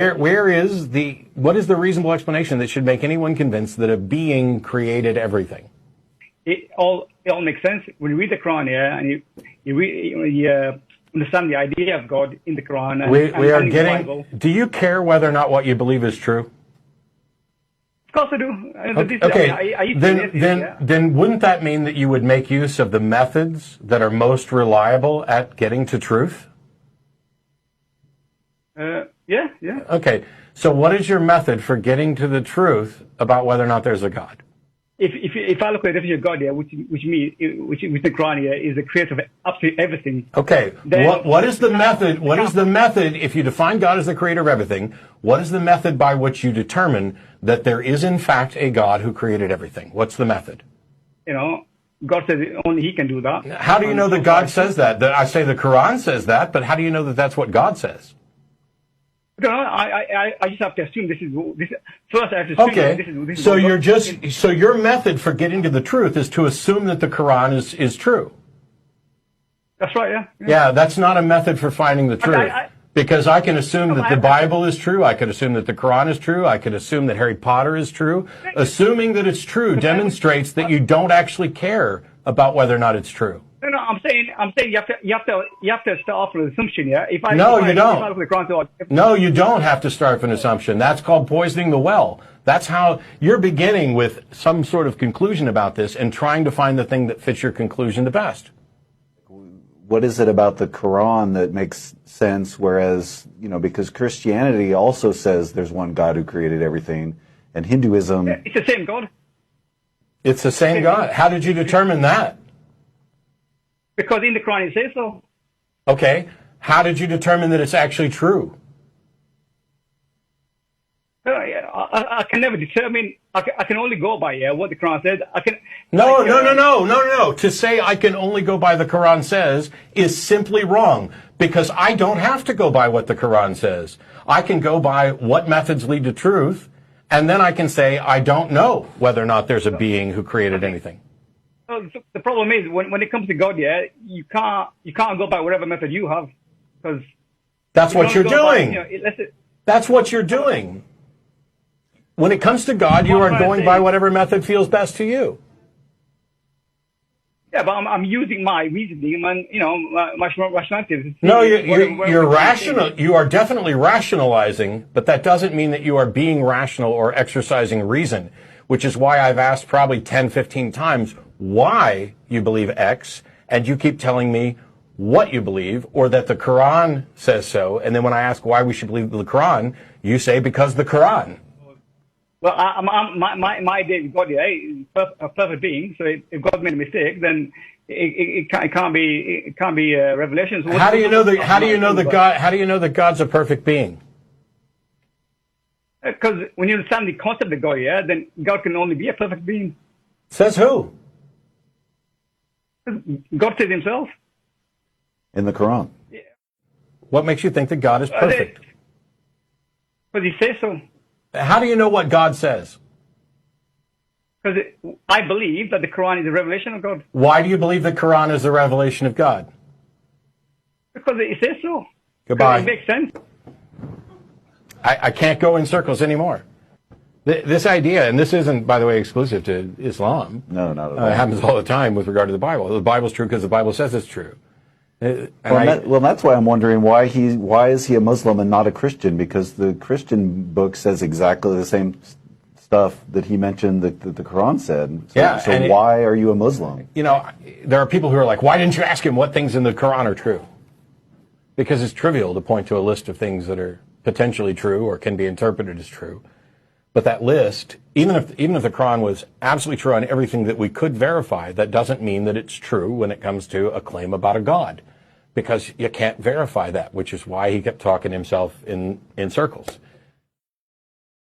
What is the reasonable explanation that should make anyone convinced that a being created everything? It all makes sense when you read the Quran, and you understand the idea of God in the Quran. And the Bible. Do you care whether or not what you believe is true? Of course I do. Okay. Then wouldn't that mean that you would make use of the methods that are most reliable at getting to truth? Yeah. Okay. So what is your method for getting to the truth about whether or not there's a God? If I look at the definition of God here, which the Quran here is the creator of absolutely everything. Okay. What is the method? What is the method if you define God as the creator of everything? What is the method by which you determine that there is in fact a God who created everything? What's the method? God says only He can do that. How do you know that God says that? I say the Quran says that, but how do you know that that's what God says? No, I just have to assume this is first. I have to assume this is so your method for getting to the truth is to assume that the Quran is true. That's right. Yeah. Yeah, that's not a method for finding the truth. Because I can assume that the Bible is true. I could assume that the Quran is true. I could assume that Harry Potter is true. Assuming that it's true demonstrates that you don't actually care about whether or not it's true. No, I'm saying you have to start off with an assumption, yeah. You don't. No, you don't have to start with an assumption. That's called poisoning the well. That's how you're beginning with some sort of conclusion about this and trying to find the thing that fits your conclusion the best. What is it about the Quran that makes sense? Whereas, because Christianity also says there's one God who created everything, and Hinduism. It's the same God. It's the same God. How did you determine that? Because in the Quran it says so. Okay. How did you determine that it's actually true? I can never determine. I can only go by what the Quran says. No. To say I can only go by the Quran says is simply wrong, because I don't have to go by what the Quran says. I can go by what methods lead to truth, and then I can say I don't know whether or not there's a being who created anything. The problem is when it comes to God, you can't go by whatever method you have, because that's what you're doing. That's what you're doing. When it comes to God, you are going by whatever method feels best to you. Yeah, but I'm using my reasoning and my rationality. No, you're rational. You are definitely rationalizing, but that doesn't mean that you are being rational or exercising reason, which is why I've asked probably 10, 15 times why you believe X, and you keep telling me what you believe, or that the Quran says so, and then when I ask why we should believe the Quran, you say because the Quran. Well, my idea of God is a perfect being. So if God made a mistake, then it can't be revelation. So how do you know that God's a perfect being? Because when you understand the concept of God, then God can only be a perfect being. Says who? God says Himself in the Quran. Yeah. What makes you think that God is perfect? Because He says so. How do you know what God says? Because I believe that the Quran is a revelation of God. Why do you believe the Quran is a revelation of God? Because it says so. Goodbye. It makes sense. I can't go in circles anymore. This idea, and this isn't, by the way, exclusive to Islam. No, not at all. It happens all the time with regard to the Bible. The Bible's true because the Bible says it's true. That's why I'm wondering why is he a Muslim and not a Christian? Because the Christian book says exactly the same stuff that he mentioned that the Quran said. So why are you a Muslim? There are people who are like, why didn't you ask him what things in the Quran are true? Because it's trivial to point to a list of things that are potentially true or can be interpreted as true. But that list, even if the Quran was absolutely true on everything that we could verify, that doesn't mean that it's true when it comes to a claim about a God. Because you can't verify that, which is why he kept talking himself in circles.